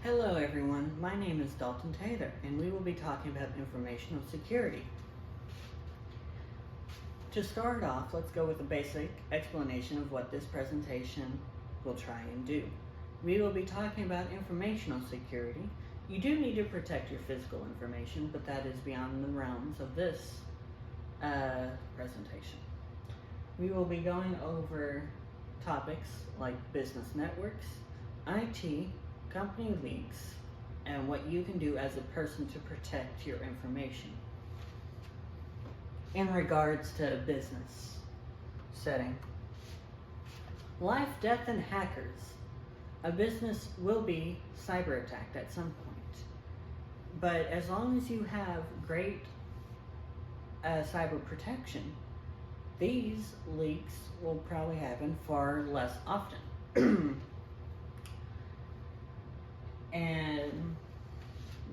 Hello everyone, my name is Dalton Taylor and we will be talking about informational security. To start off, let's go with a basic explanation of what this presentation will try and do. We will be talking about informational security. You do need to protect your physical information, but that is beyond the realms of this presentation. We will be going over topics like business networks, IT, company leaks, and what you can do as a person to protect your information. In regards to a business setting, life, death, and hackers. A business will be cyber attacked at some point, but as long as you have great cyber protection, these leaks will probably happen far less often. And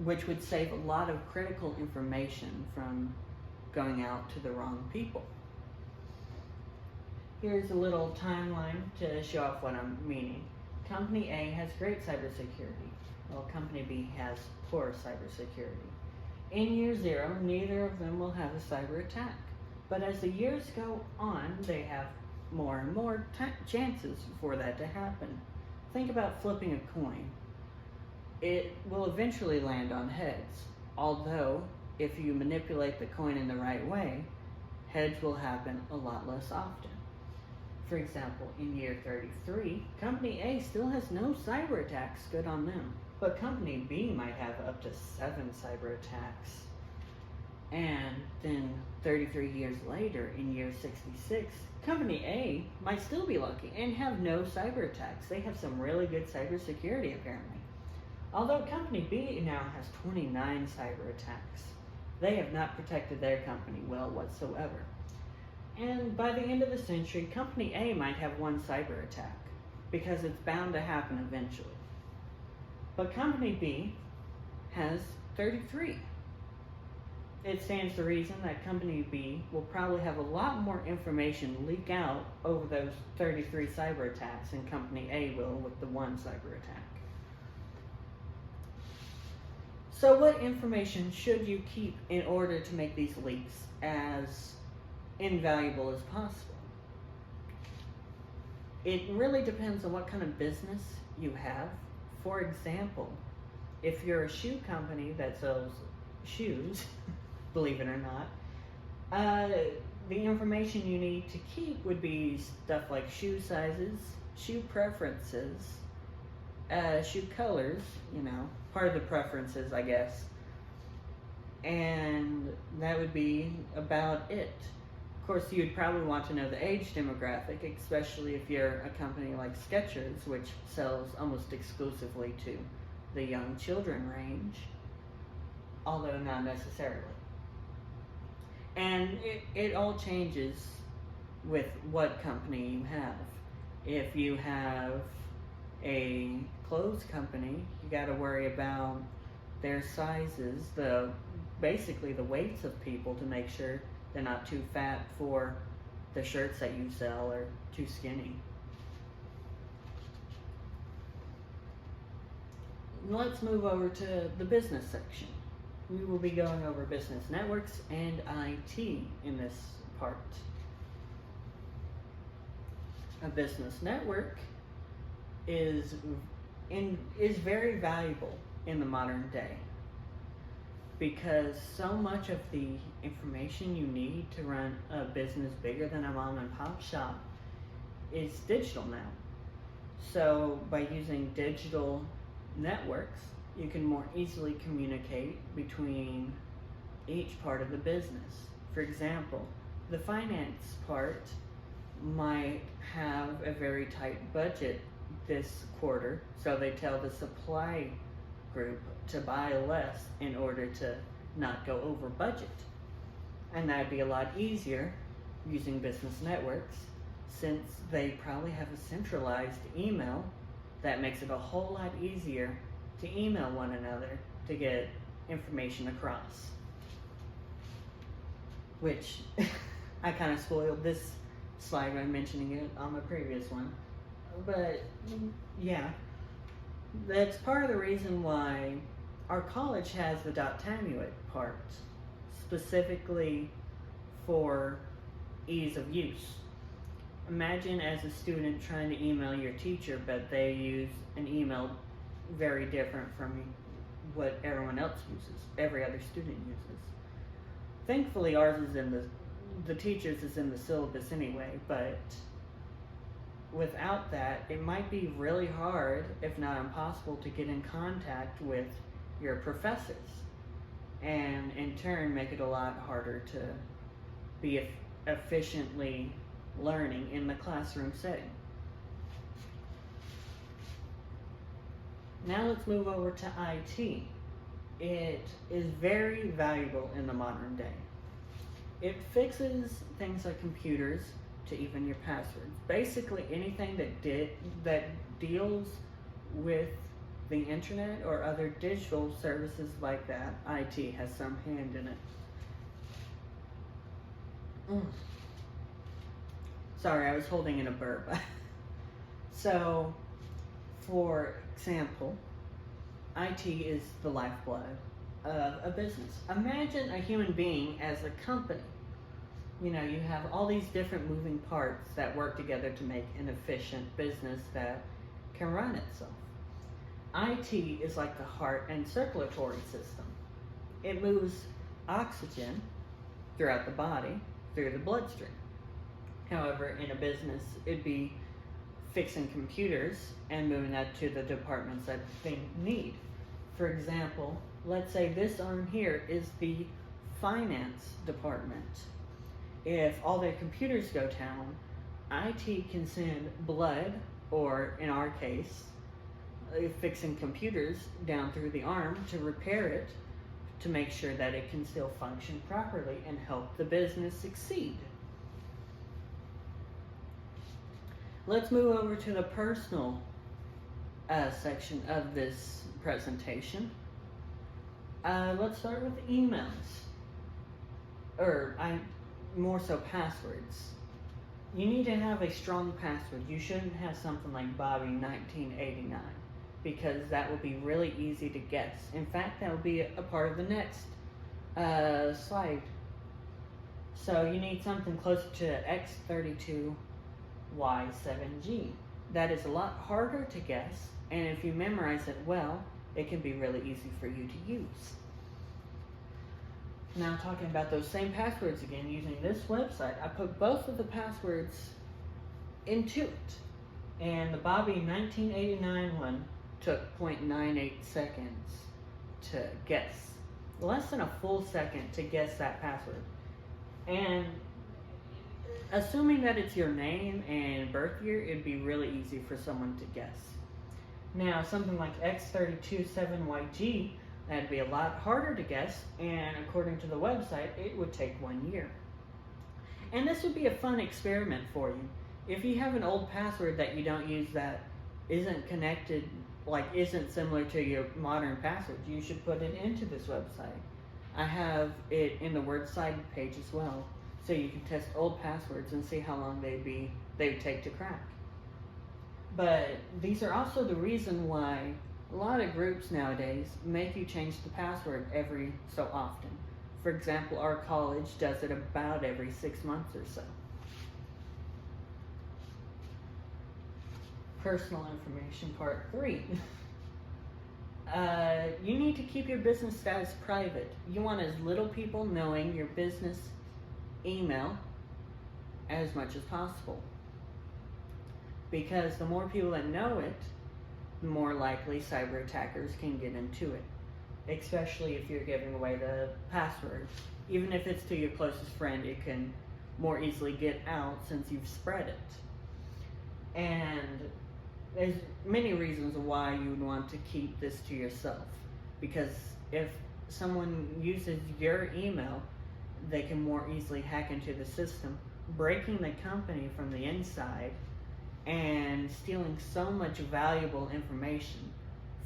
which would save a lot of critical information from going out to the wrong people. Here's a little timeline to show off what I'm meaning. Company A has great cybersecurity, while Company B has poor cybersecurity. In year 0, neither of them will have a cyber attack, but as the years go on, they have more and more chances for that to happen. Think about flipping a coin. It will eventually land on heads, although if you manipulate the coin in the right way, heads will happen a lot less often. For example, in year 33, Company A still has no cyber attacks, good on them, but Company B might have up to 7 cyber attacks. And then 33 years later, in year 66, Company A might still be lucky and have no cyber attacks. They have some really good cybersecurity apparently. Although Company B now has 29 cyber attacks. They have not protected their company well whatsoever. And by the end of the century, Company A might have 1 cyber attack, because it's bound to happen eventually. But Company B has 33. It stands to reason that Company B will probably have a lot more information leak out over those 33 cyber attacks than Company A will with the 1 cyber attack. So what information should you keep in order to make these leaks as invaluable as possible? It really depends on what kind of business you have. For example, if you're a shoe company that sells shoes, believe it or not, the information you need to keep would be stuff like shoe sizes, shoe preferences, shoe colors, part of the preferences, I guess. And that would be about it. Of course, you'd probably want to know the age demographic, especially if you're a company like Skechers, which sells almost exclusively to the young children range, although not necessarily. And it all changes with what company you have. If you have a clothes company, you got to worry about their sizes, basically the weights of people, to make sure they're not too fat for the shirts that you sell or too skinny. Let's move over to the business section. We will be going over business networks and IT in this part. A business network is very valuable in the modern day, because so much of the information you need to run a business bigger than a mom and pop shop is digital now. So by using digital networks, you can more easily communicate between each part of the business. For example, the finance part might have a very tight budget this quarter, so they tell the supply group to buy less in order to not go over budget. And that'd be a lot easier using business networks, since they probably have a centralized email that makes it a whole lot easier to email one another to get information across. Which I kind of spoiled this slide by mentioning it on my previous one. But yeah, That's part of the reason why our college has the .tamuit part, specifically for ease of use. Imagine as a student trying to email your teacher, but they use an email very different from what everyone else uses, every other student uses. Thankfully, ours is in the teachers is in the syllabus anyway, but without that, it might be really hard, if not impossible, to get in contact with your professors, and in turn make it a lot harder to be efficiently learning in the classroom setting. Now let's move over to IT. It is very valuable in the modern day. It fixes things like computers to even your passwords. Basically anything that deals with the internet or other digital services like that, IT has some hand in it. Sorry, I was holding in a burp. So, for example, IT is the lifeblood of a business. Imagine a human being as a company. You know, you have all these different moving parts that work together to make an efficient business that can run itself. IT is like the heart and circulatory system. It moves oxygen throughout the body through the bloodstream. However, in a business, it'd be fixing computers and moving that to the departments that they need. For example, let's say this arm here is the finance department. If all their computers go down, IT can send blood, or in our case, fixing computers down through the arm to repair it, to make sure that it can still function properly and help the business succeed. Let's move over to the personal section of this presentation. Let's start with emails, more so passwords. You need to have a strong password. You shouldn't have something like Bobby1989, because that will be really easy to guess. In fact, that will be a part of the next slide. So you need something closer to X32Y7G. That is a lot harder to guess, and if you memorize it well, it can be really easy for you to use. Now, talking about those same passwords again, using this website, I put both of the passwords into it, and the Bobby1989 one took 0.98 seconds to guess. Less than a full second to guess that password. And assuming that it's your name and birth year, it'd be really easy for someone to guess. Now, something like X327YG, that'd be a lot harder to guess, and according to the website, it would take 1 year. And this would be a fun experiment for you. If you have an old password that you don't use that isn't connected, isn't similar to your modern password, you should put it into this website. I have it in the WordSide page as well, so you can test old passwords and see how long they would take to crack. But these are also the reason why a lot of groups nowadays make you change the password every so often. For example, our college does it about every 6 months or so. Personal information part 3. You need to keep your business status private. You want as little people knowing your business email as much as possible. Because the more people that know it, the more likely cyber attackers can get into it. Especially if you're giving away the password. Even if it's to your closest friend, it can more easily get out since you've spread it. And there's many reasons why you would want to keep this to yourself. Because if someone uses your email, they can more easily hack into the system, breaking the company from the inside and stealing so much valuable information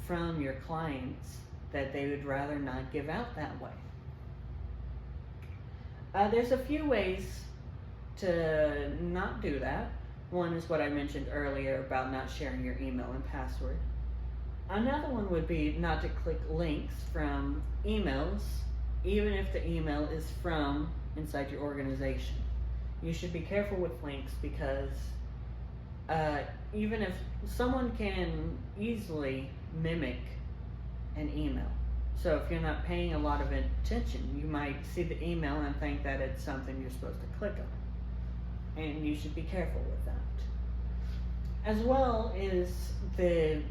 from your clients that they would rather not give out that way. There's a few ways to not do that. One is what I mentioned earlier about not sharing your email and password. Another one would be not to click links from emails, even if the email is from inside your organization. You should be careful with links because even if someone can easily mimic an email. So if you're not paying a lot of attention, you might see the email and think that it's something you're supposed to click on. And you should be careful with that. As well as the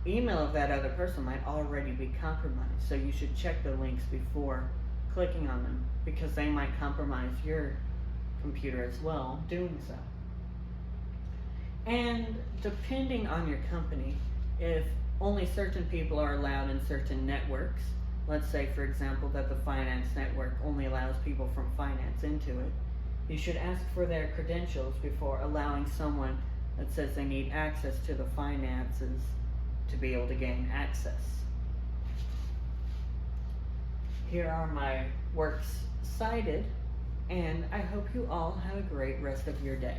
email of that other person might already be compromised. So you should check the links before clicking on them because they might compromise your computer as well doing so. And depending on your company, if only certain people are allowed in certain networks, let's say for example that the finance network only allows people from finance into it, you should ask for their credentials before allowing someone that says they need access to the finances to be able to gain access. Here are my works cited, and I hope you all have a great rest of your day.